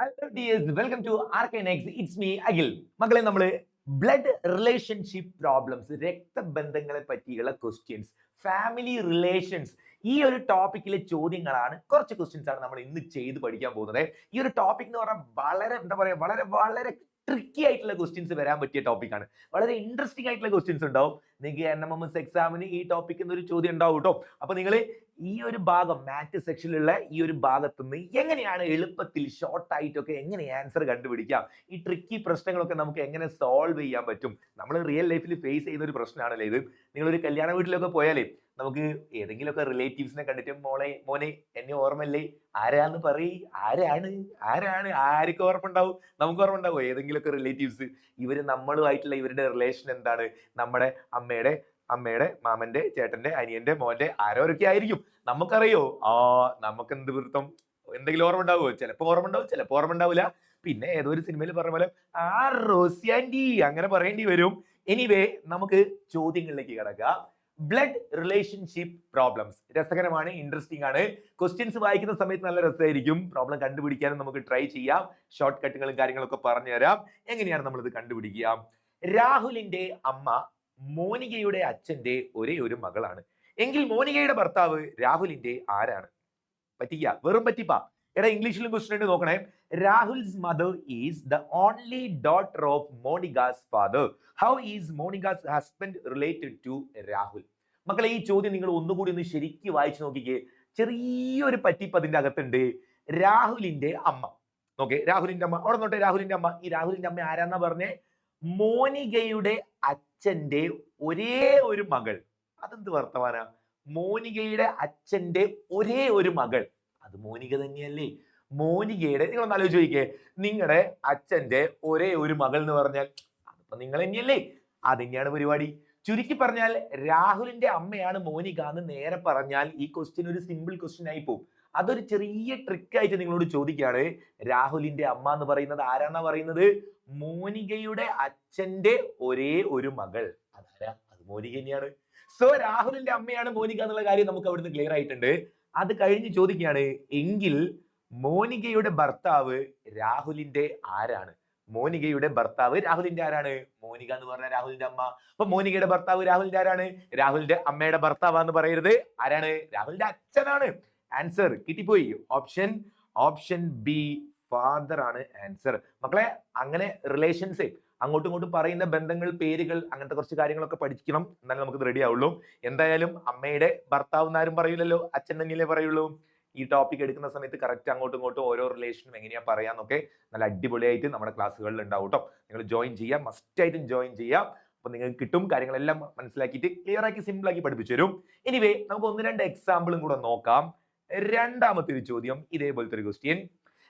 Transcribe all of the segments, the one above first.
Hello dears, welcome to Arkinex. It's me Akhil. മക്കളെ, നമ്മള് blood relationship problems, രക്തബന്ധങ്ങളെ പറ്റിയുള്ള questions, family relations, ഈ ഒരു ടോപ്പിക്കിലെ ചോദ്യങ്ങളാണ്, കുറച്ച് ക്വസ്റ്റ്യൻസ് ആണ് നമ്മൾ ഇന്ന് ചെയ്ത് പഠിക്കാൻ പോകുന്നത്. ഈ ഒരു ടോപ്പിക് എന്ന് പറഞ്ഞാൽ വളരെ എന്താ പറയാ, വളരെ വളരെ ട്രിക്കി ആയിട്ടുള്ള ക്വസ്റ്റ്യൻസ് വരാൻ പറ്റിയ ടോപ്പിക്കാണ്. വളരെ ഇൻട്രസ്റ്റിംഗ് ആയിട്ടുള്ള ക്വസ്റ്റ്യൻസ് ഉണ്ടാവും. നിങ്ങൾക്ക് NMMS എക്സാമിന് ഈ ടോപ്പിക്കിൽ നിന്ന് ഒരു ചോദ്യം ഉണ്ടാവും കേട്ടോ. അപ്പൊ നിങ്ങൾ ഈ ഒരു ഭാഗം, മാറ്റ് സെക്ഷനിലുള്ള ഈ ഒരു ഭാഗത്തുനിന്ന് എങ്ങനെയാണ് എളുപ്പത്തിൽ ഷോർട്ട് ആയിട്ടൊക്കെ എങ്ങനെ ആൻസർ കണ്ടുപിടിക്കാം, ഈ ട്രിക്കി പ്രശ്നങ്ങളൊക്കെ നമുക്ക് എങ്ങനെ സോൾവ് ചെയ്യാൻ പറ്റും, നമ്മൾ റിയൽ ലൈഫിൽ ഫേസ് ചെയ്യുന്ന ഒരു പ്രശ്നമാണല്ലേ ഇത്. നിങ്ങളൊരു കല്യാണ വീട്ടിലൊക്കെ പോയാലേ നമുക്ക് ഏതെങ്കിലുമൊക്കെ റിലേറ്റീവ്സിനെ കണ്ടിട്ട് മോനെ എന്നെ ഓർമ്മല്ലേ, ആരാന്ന് പറയ്, ആരാണ് ആരാണ് ആർക്ക് ഓർമ്മ ഉണ്ടാവും? നമുക്ക് ഓർമ്മ ഉണ്ടാവും ഏതെങ്കിലുമൊക്കെ റിലേറ്റീവ്സ്. ഇവര് നമ്മളുമായിട്ടുള്ള ഇവരുടെ റിലേഷൻ എന്താണ്? നമ്മുടെ അമ്മയുടെ മാമന്റെ ചേട്ടന്റെ അനിയന്റെ മോന്റെ ആരോരൊക്കെ ആയിരിക്കും, നമുക്കറിയോ? നമുക്ക് എന്ത് വൃത്തം, എന്തെങ്കിലും ഓർമ്മ ഉണ്ടാവുമോ? ചിലപ്പോ ഓർമ്മ ഉണ്ടാവും, ചിലപ്പോ ഓർമ്മ ഉണ്ടാവില്ല. പിന്നെ ഏതോ ഒരു സിനിമയിൽ പറഞ്ഞ പോലെ റോസി ആന്റി അങ്ങനെ പറയേണ്ടി വരും. എനിവേ, നമുക്ക് ചോദ്യങ്ങളിലേക്ക് കിടക്കാം. ബ്ലഡ് റിലേഷൻഷിപ്പ് പ്രോബ്ലംസ് രസകരമാണ്, ഇൻട്രസ്റ്റിംഗ് ആണ്. ക്വസ്റ്റ്യൻസ് വായിക്കുന്ന സമയത്ത് നല്ല രസമായിരിക്കും. പ്രോബ്ലം കണ്ടുപിടിക്കാനും നമുക്ക് ട്രൈ ചെയ്യാം. ഷോർട്ട് കട്ടുകളും കാര്യങ്ങളൊക്കെ പറഞ്ഞു തരാം. എങ്ങനെയാണ് നമ്മൾ ഇത് കണ്ടുപിടിക്കുക? രാഹുലിന്റെ അമ്മ മോനികയുടെ അച്ഛന്റെ ഒരേ ഒരു മകളാണ് എങ്കിൽ മോനികയുടെ ഭർത്താവ് രാഹുലിന്റെ ആരാണ്? പറ്റിക്ക, വെറും പറ്റിപ്പാ. എടാ, ഇംഗ്ലീഷിലും ക്വസ്റ്റ്യൻ ഉണ്ട്, നോക്കണേ. Rahul's mother is the only daughter of Monika's father. How is Monika's husband related to Rahul? മക്കളെ, ഈ ചോദ്യം നിങ്ങൾ ഒന്നുകൂടി ഒന്ന് ശരിക്കും വായിച്ചു നോക്കിക്കേ. ചെറിയൊരു പറ്റിപ്പ് അതിന്റെ അകത്തുണ്ട്. രാഹുലിന്റെ അമ്മ, ഓക്കെ, രാഹുലിന്റെ അമ്മ അവിടെ നോട്ടെ. രാഹുലിന്റെ അമ്മ, ഈ രാഹുലിന്റെ അമ്മ ആരാന്നാ പറഞ്ഞേ? മോനികയുടെ അച്ഛന്റെ ഒരേ ഒരു മകൾ. അതെന്ത് വർത്തമാന? മോനികയുടെ അച്ഛന്റെ ഒരേ ഒരു മകൾ, അത് മോനിക തന്നെയല്ലേ? മോനികയുടെ, നിങ്ങളൊന്ന് ആലോചിച്ച് നോക്കിക്കേ, നിങ്ങളുടെ അച്ഛന്റെ ഒരേ ഒരു മകൾ എന്ന് പറഞ്ഞാൽ അതിപ്പോ നിങ്ങൾ തന്നെയല്ലേ? അതെന്നെയാണ് പരിപാടി. ചുരുക്കി പറഞ്ഞാൽ രാഹുലിന്റെ അമ്മയാണ് മോനിക എന്ന് നേരെ പറഞ്ഞാൽ ഈ ക്വസ്റ്റ്യൻ ഒരു സിമ്പിൾ ക്വസ്റ്റ്യൻ ആയി പോകും. അതൊരു ചെറിയ ട്രിക്ക് ആയിട്ട് നിങ്ങളോട് ചോദിക്കുകയാണ്. രാഹുലിന്റെ അമ്മ എന്ന് പറയുന്നത് ആരാന്നാ പറയുന്നത്? മോനികയുടെ അച്ഛന്റെ ഒരേ ഒരു മകൾ. അതാരാ? അത് മോനിക തന്നെയാണ്. സോ രാഹുലിന്റെ അമ്മയാണ് മോനിക എന്നുള്ള കാര്യം നമുക്ക് അവിടുന്ന് ക്ലിയർ ആയിട്ടുണ്ട്. അത് കഴിഞ്ഞ് ചോദിക്കുകയാണ്, എങ്കിൽ മോനികയുടെ ഭർത്താവ് രാഹുലിന്റെ ആരാണ്? മോനികയുടെ ഭർത്താവ് രാഹുലിന്റെ ആരാണ്? മോനിക എന്ന് പറഞ്ഞ രാഹുലിന്റെ അമ്മ. അപ്പൊ മോനികയുടെ ഭർത്താവ് രാഹുലിന്റെ ആരാണ്? രാഹുലിന്റെ അമ്മയുടെ ഭർത്താവാന്ന് പറയരുത്. ആരാണ്? രാഹുലിന്റെ അച്ഛനാണ്. ആൻസർ കിട്ടിപ്പോയി. ഓപ്ഷൻ ബി, ഫാദർ ആണ് ആൻസർ. മക്കളെ, അങ്ങനെ റിലേഷൻസ്, അങ്ങോട്ടും ഇങ്ങോട്ടും പറയുന്ന ബന്ധങ്ങൾ, പേരുകൾ, അങ്ങനത്തെ കുറച്ച് കാര്യങ്ങളൊക്കെ പഠിക്കണം, എന്നാലും നമുക്ക് റെഡി ആവുള്ളൂ. എന്തായാലും അമ്മയുടെ ഭർത്താവ് എന്നാരും പറയൂലല്ലോ, അച്ഛൻ തന്നെയല്ലേ പറയുള്ളൂ. ഈ ടോപ്പിക് എടുക്കുന്ന സമയത്ത് കറക്റ്റ് അങ്ങോട്ടും ഇങ്ങോട്ടും ഓരോ റിലേഷനും എങ്ങനെയാ പറയാന്നൊക്കെ നല്ല അടിപൊളിയായിട്ട് നമ്മുടെ ക്ലാസ്സുകളിൽ ഉണ്ടാവും കേട്ടോ. നിങ്ങൾ ജോയിൻ ചെയ്യാം, മസ്റ്റ് ആയിട്ടും ജോയിൻ ചെയ്യാം. അപ്പൊ നിങ്ങൾക്ക് കിട്ടും. കാര്യങ്ങളെല്ലാം മനസ്സിലാക്കിയിട്ട് ക്ലിയർ ആക്കി സിമ്പിൾ ആക്കി പഠിപ്പിച്ചു തരും. എനിവേ, നമുക്ക് ഒന്ന് രണ്ട് എക്സാമ്പിളും കൂടെ നോക്കാം. രണ്ടാമത്തെ ഒരു ചോദ്യം, ഇതേപോലത്തെ ഒരു question.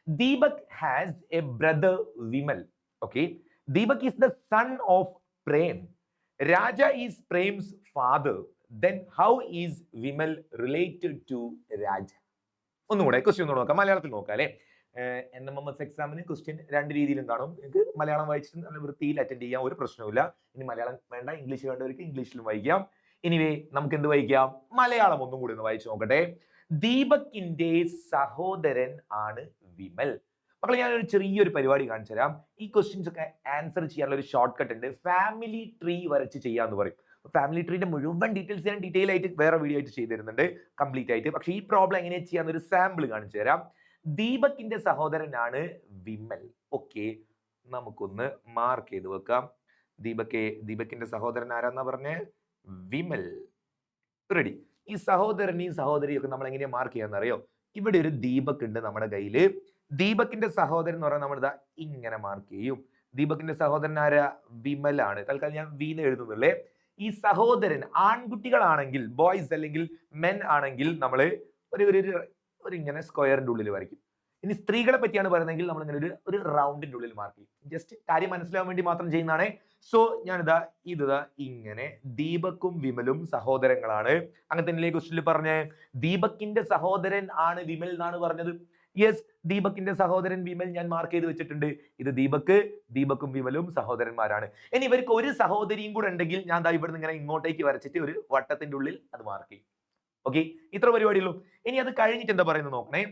Deepak has A brother Vimal. Okay, Deepak is the son of Prem. Raja is Prem's father. Then how is Vimal related to Raja? ഒന്നുകൂടെ ക്വസ്റ്റ്യൻ ഒന്നുകൂടെ നോക്കാം, മലയാളത്തിൽ നോക്കാം അല്ലെ. NMMS എക്സാമിന് ക്വസ്റ്റ്യൻ രണ്ട് രീതിയിലും കാണും. നിങ്ങൾക്ക് മലയാളം വായിച്ചിട്ട് നല്ല വൃത്തിയിൽ അറ്റൻഡ് ചെയ്യാൻ ഒരു പ്രശ്നവുമില്ല. ഇനി മലയാളം വേണ്ട, ഇംഗ്ലീഷ് വേണ്ടവർക്ക് ഇംഗ്ലീഷിലും വായിക്കാം. എനിവേ, നമുക്ക് എന്ത് വായിക്കാം? മലയാളം ഒന്നും കൂടി ഒന്ന് വായിച്ചു നോക്കട്ടെ. ദീപകിന്റെ സഹോദരൻ ആണ് വിമൽ. മക്കളെ, ഞാനൊരു ചെറിയൊരു പരിപാടി കാണിച്ചു തരാം. ഈ ക്വസ്റ്റ്യൻസ് ഒക്കെ ആൻസർ ചെയ്യാനുള്ള ഒരു ഷോർട്ട് കട്ട് ഉണ്ട്. ഫാമിലി ട്രീ വരച്ച് ചെയ്യാന്ന് പറയും. ഫാമിലി ട്രീയുടെ മുഴുവൻ ഡീറ്റെയിൽസ് ഞാൻ ഡീറ്റെയിൽ ആയിട്ട് വേറെ വീഡിയോ ആയിട്ട് ചെയ്തു തരുന്നുണ്ട്, കംപ്ലീറ്റ് ആയിട്ട്. പക്ഷേ ഈ പ്രോബ്ലം എങ്ങനെയാ ചെയ്യാന്ന് ഒരു സാമ്പിൾ കാണിച്ചു തരാം. ദീപകിന്റെ സഹോദരനാണ് വിമൽ. ഓക്കെ, നമുക്കൊന്ന് മാർക്ക് ചെയ്ത് വെക്കാം. ദീപകിന്റെ സഹോദരൻ ആരാന്നാ പറഞ്ഞേ? വിമൽ. റെഡി. ഈ സഹോദരനെയും സഹോദരിയും ഒക്കെ നമ്മൾ എങ്ങനെയാ മാർക്ക് ചെയ്യാന്നറിയോ? ഇവിടെ ഒരു ദീപക് ഉണ്ട് നമ്മുടെ കയ്യില്. ദീപകിന്റെ സഹോദരൻ എന്ന് പറഞ്ഞാൽ നമ്മളിതാ ഇങ്ങനെ മാർക്ക് ചെയ്യും. ദീപകിന്റെ സഹോദരൻ ആരാ? വിമലാണ്. തൽക്കാലം ഞാൻ വീന്ന് എഴുതുന്നുള്ളേ. ഈ സഹോദരൻ ആൺകുട്ടികളാണെങ്കിൽ, ബോയ്സ് അല്ലെങ്കിൽ മെൻ ആണെങ്കിൽ നമ്മൾ ഒരു ഇങ്ങനെ സ്ക്വയറിന്റെ ഉള്ളിൽ വരയ്ക്കും. ഇനി സ്ത്രീകളെ പറ്റിയാണ് പറയുന്നതെങ്കിൽ നമ്മൾ ഇങ്ങനെ ഒരു റൗണ്ടിന്റെ ഉള്ളിൽ മാർക്ക് ചെയ്യും. ജസ്റ്റ് കാര്യം മനസ്സിലാവാൻ വേണ്ടി മാത്രം ചെയ്യുന്നതാണ്. സോ ഞാനിതാ ഇങ്ങനെ, ദീപക്കും വിമലും സഹോദരങ്ങളാണ്. അങ്ങനെ തന്നെ ക്വസ്റ്റ്യനിൽ പറഞ്ഞേ, ദീപകിന്റെ സഹോദരൻ ആണ് വിമൽ എന്നാണ് പറഞ്ഞത്. യെസ്, ദീപകിന്റെ സഹോദരൻ വിമൽ ഞാൻ മാർക്ക് ചെയ്ത് വെച്ചിട്ടുണ്ട്. ഇത് ദീപക്കും വിമലും സഹോദരന്മാരാണ്. ഇനി ഇവർക്ക് ഒരു സഹോദരിയും കൂടെ ഉണ്ടെങ്കിൽ ഞാൻ ദാ ഇവിടുന്ന് ഇങ്ങനെ ഇങ്ങോട്ടേക്ക് വരച്ചിട്ട് ഒരു വട്ടത്തിന്റെ ഉള്ളിൽ അത് മാർക്ക് ചെയ്യും. ഓക്കെ, ഇത്ര പരിപാടിയുള്ളൂ. ഇനി അത് കഴിഞ്ഞിട്ട് എന്താ പറയുന്നത് നോക്കണേ.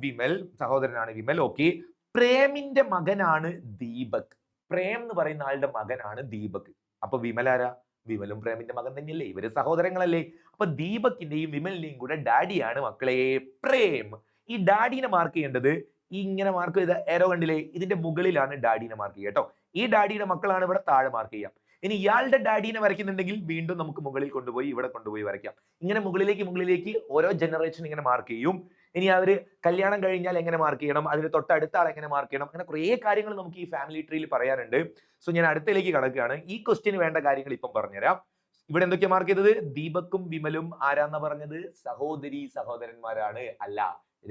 വിമൽ, സഹോദരനാണ് വിമൽ. ഓക്കെ. പ്രേമിന്റെ മകനാണ് ദീപക്. പ്രേം എന്ന് പറയുന്ന ആളുടെ മകനാണ് ദീപക്. അപ്പൊ വിമൽ ആരാ? വിമലും പ്രേമിന്റെ മകൻ തന്നെയല്ലേ, ഇവര് സഹോദരങ്ങളല്ലേ. അപ്പൊ ദീപകിന്റെയും വിമലിന്റെയും കൂടെ ഡാഡിയാണ് മക്കളെ പ്രേം. ഈ ഡാഡിനെ മാർക്ക് ചെയ്യേണ്ടത് ഇങ്ങനെ മാർക്ക് ചെയ്ത ഏരോ കണ്ടില്ലേ, ഇതിന്റെ മുകളിലാണ് ഡാഡിനെ മാർക്ക് ചെയ്യുക കേട്ടോ. ഈ ഡാഡിയുടെ മക്കളാണ് ഇവിടെ താഴെ മാർക്ക് ചെയ്യാം. ഇനി ഇയാളുടെ ഡാഡിനെ വരയ്ക്കുന്നുണ്ടെങ്കിൽ വീണ്ടും നമുക്ക് മുകളിൽ കൊണ്ടുപോയി ഇവിടെ കൊണ്ടുപോയി വരയ്ക്കാം. ഇങ്ങനെ മുകളിലേക്ക് ഓരോ ജനറേഷൻ ഇങ്ങനെ മാർക്ക് ചെയ്യും. ഇനി അവര് കല്യാണം കഴിഞ്ഞാൽ എങ്ങനെ മാർക്ക് ചെയ്യണം, അതിന് തൊട്ടടുത്ത ആൾ എങ്ങനെ മാർക്ക് ചെയ്യണം, അങ്ങനെ കുറേ കാര്യങ്ങൾ നമുക്ക് ഈ ഫാമിലി ട്രീയിൽ പറയാനുണ്ട്. സോ ഞാൻ അടുത്തതിലേക്ക് കടക്കുകയാണ്. ഈ ക്വസ്റ്റ്യന് വേണ്ട കാര്യങ്ങൾ ഇപ്പം പറഞ്ഞുതരാം. ഇവിടെ എന്തൊക്കെയാ മാർക്ക് ചെയ്തത്? ദീപക്കും വിമലും ആരാന്ന പറഞ്ഞത്? സഹോദരന്മാരാണ്. അല്ല,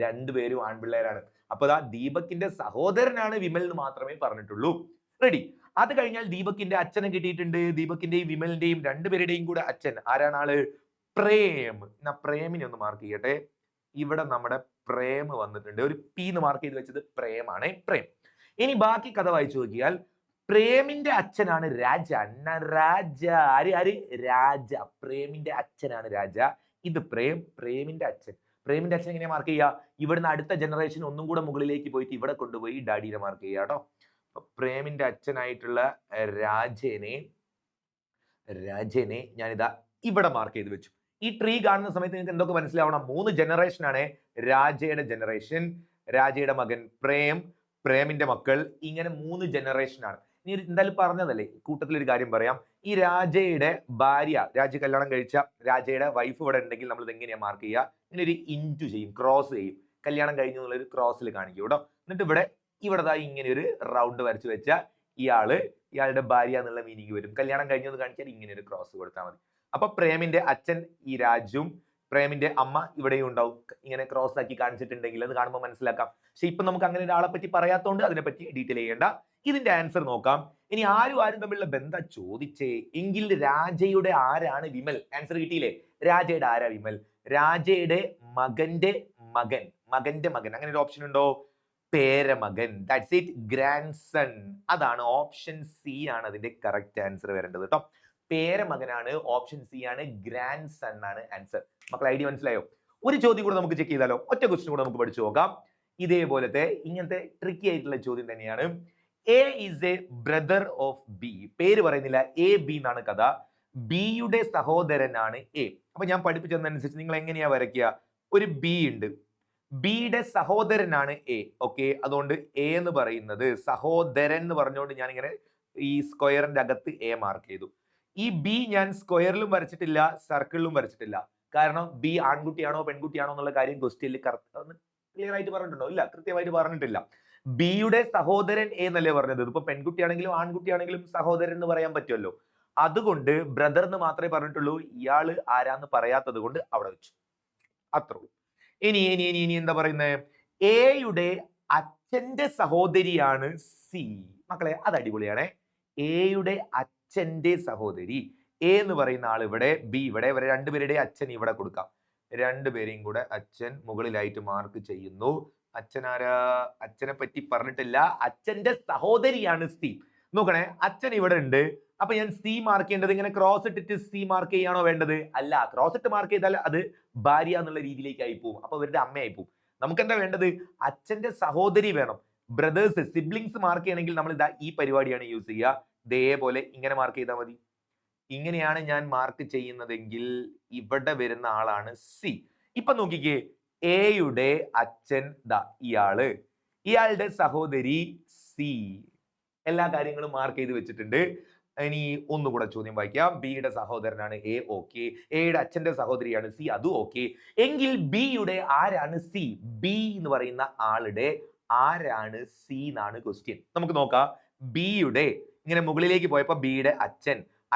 രണ്ടുപേരും ആൺപിള്ളേരാണ്. അപ്പൊ ദീപകിന്റെ സഹോദരനാണ് വിമൽ എന്ന് മാത്രമേ പറഞ്ഞിട്ടുള്ളൂ. റെഡി. അത് കഴിഞ്ഞാൽ ദീപകിന്റെ അച്ഛനെ കിട്ടിയിട്ടുണ്ട്. ദീപകിന്റെയും വിമലിന്റെയും രണ്ടുപേരുടെയും കൂടെ അച്ഛൻ ആരാണ്? ആള് പ്രേം. എന്നാ പ്രേമിനെ ഒന്ന് മാർക്ക് ചെയ്യട്ടെ. ഇവിടെ നമ്മുടെ പ്രേം വന്നിട്ടുണ്ട്. ഒരു പി എന്ന് മാർക്ക് ചെയ്ത് വെച്ചത് പ്രേമാണ്. പ്രേം. ഇനി ബാക്കി കഥ വായിച്ചു നോക്കിയാൽ പ്രേമിന്റെ അച്ഛനാണ് രാജ. രാജ ആര്? രാജ. പ്രേമിന്റെ അച്ഛനാണ് രാജ. ഇത് പ്രേമിന്റെ അച്ഛൻ. പ്രേമിന്റെ അച്ഛൻ എങ്ങനെയാ മാർക്ക് ചെയ്യുക? ഇവിടുന്ന് അടുത്ത ജനറേഷൻ ഒന്നും കൂടെ മുകളിലേക്ക് പോയിട്ട് ഇവിടെ കൊണ്ടുപോയി ഡാഡിനെ മാർക്ക് ചെയ്യുക കേട്ടോ. പ്രേമിന്റെ അച്ഛനായിട്ടുള്ള രാജനെ ഞാനിതാ ഇവിടെ മാർക്ക് ചെയ്ത് വെച്ചു. ഈ ട്രീ കാണുന്ന സമയത്ത് നിങ്ങൾക്ക് എന്തൊക്കെ മനസ്സിലാവണം? 3 ജനറേഷൻ ആണ്. രാജയുടെ ജനറേഷൻ, രാജയുടെ മകൻ പ്രേമിന്റെ മക്കൾ, ഇങ്ങനെ 3 ജനറേഷൻ ആണ്. ഇനി എന്തായാലും പറഞ്ഞതല്ലേ, കൂട്ടത്തിൽ ഒരു കാര്യം പറയാം. ഈ രാജയുടെ ഭാര്യ, രാജ കല്യാണം കഴിച്ച രാജയുടെ വൈഫ് ഇവിടെ ഉണ്ടെങ്കിൽ നമ്മൾ ഇത് എങ്ങനെയാ മാർക്ക് ചെയ്യുക? ഇങ്ങനെ ഒരു ഇൻറ്റു ചെയ്യും, ക്രോസ് ചെയ്യും. കല്യാണം കഴിഞ്ഞു എന്നുള്ളൊരു ക്രോസിൽ കാണിക്കും കേട്ടോ. എന്നിട്ട് ഇവിടെ ഇങ്ങനെ ഒരു റൗണ്ട് വരച്ച് വെച്ചാൽ ഇയാളുടെ ഭാര്യ എന്നുള്ള മീനിങ് വരും. കല്യാണം കഴിഞ്ഞു എന്ന് കാണിച്ചാൽ ഇങ്ങനെ ഒരു ക്രോസ് കൊടുത്താൽ മതി. അപ്പൊ പ്രേമിന്റെ അച്ഛൻ ഈ രാജും പ്രേമിന്റെ അമ്മ ഇവിടെയും ഉണ്ടാവും. ഇങ്ങനെ ക്രോസ് ആക്കി കാണിച്ചിട്ടുണ്ടെങ്കിൽ അത് കാണുമ്പോൾ മനസ്സിലാക്കാം. പക്ഷെ ഇപ്പൊ നമുക്ക് അങ്ങനെ ഒരാളെ പറ്റി പറയാത്തോണ്ട് അതിനെപ്പറ്റി ഡീറ്റെയിൽ ചെയ്യേണ്ട. ഇതിന്റെ ആൻസർ നോക്കാം. ഇനി ആരും തമ്മിലുള്ള ബന്ധം ചോദിച്ചേ എങ്കിൽ രാജയുടെ ആരാണ് വിമൽ? ആൻസർ കിട്ടിയില്ലേ? രാജയുടെ ആരാ വിമൽ? രാജയുടെ മകന്റെ മകൻ, അങ്ങനെ ഒരു ഓപ്ഷൻ ഉണ്ടോ? പേരമകൻ. That's it, grandson. അതാണ് ഓപ്ഷൻ സി ആണ് അതിന്റെ കറക്റ്റ് ആൻസർ വരേണ്ടത് കേട്ടോ. പേരമകനാണ്, ഓപ്ഷൻ സി ആണ്, ഗ്രാൻഡ് സൺ ആണ് ആൻസർ. മക്കൾ ഐഡിയ മനസ്സിലായോ? ഒരു ചോദ്യം കൂടെ നമുക്ക് ചെക്ക് ചെയ്താലോ? ഒറ്റ ക്വസ്റ്റ്യൻ കൂടെ നമുക്ക് പഠിച്ചു നോക്കാം. ഇതേപോലത്തെ ഇങ്ങനത്തെ ട്രിക്കി ആയിട്ടുള്ള ചോദ്യം തന്നെയാണ്. A is A brother of B. പേര് പറയുന്നില്ല, എ ബി എന്നാണ് കഥ. ബിയുടെ സഹോദരനാണ് എ. അപ്പൊ ഞാൻ പഠിപ്പിച്ചതനുസരിച്ച് നിങ്ങൾ എങ്ങനെയാ വരയ്ക്കുക? ഒരു ബി ഉണ്ട്, ബിയുടെ സഹോദരനാണ് എ. ഓക്കെ, അതുകൊണ്ട് എ എന്ന് പറയുന്നത് സഹോദരൻ എന്ന് പറഞ്ഞുകൊണ്ട് ഞാൻ ഇങ്ങനെ ഈ സ്ക്വയറിന്റെ അകത്ത് എ മാർക്ക് ചെയ്തു. ഈ ബി ഞാൻ സ്ക്വയറിലും വരച്ചിട്ടില്ല, സർക്കിളിലും വരച്ചിട്ടില്ല. കാരണം ബി ആൺകുട്ടിയാണോ പെൺകുട്ടിയാണോ എന്നുള്ള കാര്യം ക്വസ്റ്റ്യനിൽ ക്ലിയർ ആയിട്ട് പറഞ്ഞിട്ടുണ്ടോ? ഇല്ല, കൃത്യമായിട്ട് പറഞ്ഞിട്ടില്ല. ബിയുടെ സഹോദരൻ എ എന്നല്ലേ പറഞ്ഞത്. ഇപ്പൊ പെൺകുട്ടിയാണെങ്കിലും ആൺകുട്ടിയാണെങ്കിലും സഹോദരൻ എന്ന് പറയാൻ പറ്റുമല്ലോ. അതുകൊണ്ട് ബ്രദർ എന്ന് മാത്രമേ പറഞ്ഞിട്ടുള്ളൂ. ഇയാള് ആരാന്ന് പറയാത്തത് കൊണ്ട് അവിടെ വെച്ചു. അത്രേ ഉള്ളൂ. ഇനി എന്താ പറയുന്നത്? എയുടെ അച്ഛന്റെ സഹോദരിയാണ് സി. മക്കളെ അത് അടിപൊളിയാണേ. എയുടെ അച്ഛന്റെ സഹോദരി എ എന്ന് പറയുന്ന ആൾ ഇവിടെ, ബി ഇവിടെ, ഇവരെ രണ്ടുപേരുടെ അച്ഛൻ ഇവിടെ കൊടുക്കാം. രണ്ടുപേരെയും കൂടെ അച്ഛൻ മുകളിലായിട്ട് മാർക്ക് ചെയ്യുന്നു. അച്ഛനെ പറ്റി പറഞ്ഞിട്ടില്ല. അച്ഛന്റെ സഹോദരിയാണ് സി. നോക്കണേ, അച്ഛൻ ഇവിടെ ഉണ്ട്. അപ്പൊ ഞാൻ സി മാർക്ക് ചെയ്യേണ്ടത് ഇങ്ങനെ ക്രോസ് ഇട്ടിട്ട് സി മാർക്ക് ചെയ്യാണോ വേണ്ടത്? അല്ല, ക്രോസ് ഇട്ട് മാർക്ക് ചെയ്താൽ അത് ഭാര്യ എന്നുള്ള രീതിയിലേക്കായി പോകും. അപ്പൊ ഇവരുടെ അമ്മയായി പോകും. നമുക്ക് എന്താ വേണ്ടത്? അച്ഛന്റെ സഹോദരി വേണം. ബ്രദേഴ്സ്, സിബ്ലിങ്സ് മാർക്ക് ചെയ്യണമെങ്കിൽ നമ്മൾ ഇതാ ഈ പരിപാടിയാണ് യൂസ് ചെയ്യുക. ഇതേപോലെ ഇങ്ങനെ മാർക്ക് ചെയ്താൽ മതി. ഇങ്ങനെയാണ് ഞാൻ മാർക്ക് ചെയ്യുന്നതെങ്കിൽ ഇവിടെ വരുന്ന ആളാണ് സി. ഇപ്പൊ നോക്കിക്കേ, എയുടെ അച്ഛൻ ഇയാളുടെ സഹോദരി സി. എല്ലാ കാര്യങ്ങളും മാർക്ക് ചെയ്ത് വെച്ചിട്ടുണ്ട്. ഇനി ഒന്നുകൂടെ ചോദ്യം വായിക്കാം. ബിയുടെ സഹോദരനാണ് എ, ഓക്കെ. എയുടെ അച്ഛന്റെ സഹോദരിയാണ് സി, അതും ഓക്കെ. എങ്കിൽ ബിയുടെ ആരാണ് സി? ബി എന്ന് പറയുന്ന ആളുടെ ആരാണ് സി എന്നാണ് ക്വസ്റ്റ്യൻ. നമുക്ക് നോക്കാം. ബിയുടെ ഇങ്ങനെ മുകളിലേക്ക് പോയപ്പോ ബിയുടെ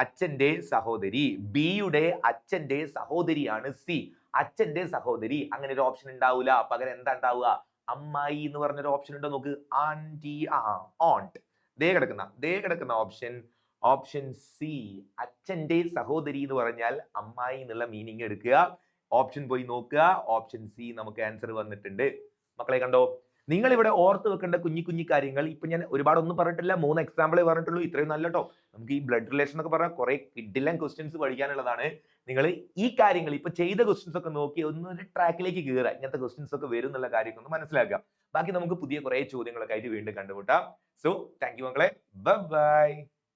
അച്ഛന്റെ സഹോദരി, ബിയുടെ അച്ഛന്റെ സഹോദരിയാണ് സി. അച്ഛന്റെ സഹോദരി, അങ്ങനെ ഒരു ഓപ്ഷൻ ഉണ്ടാവില്ല. പകരം എന്താ ഉണ്ടാവുക? അമ്മായി എന്ന് പറഞ്ഞൊരു ഓപ്ഷൻ ഉണ്ടോ നോക്ക്. ആന്റി, ഓണ്ട്. ദേ കിടക്കുന്ന ഓപ്ഷൻ സി. അച്ഛന്റെ സഹോദരി എന്ന് പറഞ്ഞാൽ അമ്മായി എന്നുള്ള മീനിങ് എടുക്കുക. ഓപ്ഷൻ പോയി നോക്കുക. ഓപ്ഷൻ സി നമുക്ക് ആൻസർ വന്നിട്ടുണ്ട്. മക്കളെ കണ്ടോ? നിങ്ങൾ ഇവിടെ ഓർത്ത് വെക്കേണ്ട കുഞ്ഞു കാര്യങ്ങൾ ഇപ്പൊ ഞാൻ ഒരുപാടൊന്നും പറഞ്ഞിട്ടില്ല, 3 എക്സാമ്പിളേ പറഞ്ഞിട്ടുള്ളൂ. ഇത്രയും നല്ല കേട്ടോ. നമുക്ക് ഈ ബ്ലഡ് റിലേഷൻ ഒക്കെ പറഞ്ഞാൽ കുറെ കിഡിലൻ ക്വസ്റ്റ്യൻസ് പഠിക്കാനുള്ളതാണ്. നിങ്ങൾ ഈ കാര്യങ്ങൾ ഇപ്പൊ ചെയ്ത ക്വസ്റ്റ്യൻസ് ഒക്കെ നോക്കി ഒരു ട്രാക്കിലേക്ക് കയറുക, ഇങ്ങനത്തെ ക്വസ്റ്റ്യൻസ് ഒക്കെ വരും എന്നുള്ള കാര്യം ഒന്ന് മനസ്സിലാക്കുക. ബാക്കി നമുക്ക് പുതിയ കുറെ ചോദ്യങ്ങളൊക്കെ ആയിട്ട് വീണ്ടും കണ്ടുമുട്ടാം. സോ താങ്ക് യു മക്കളെ, ബൈ ബൈ.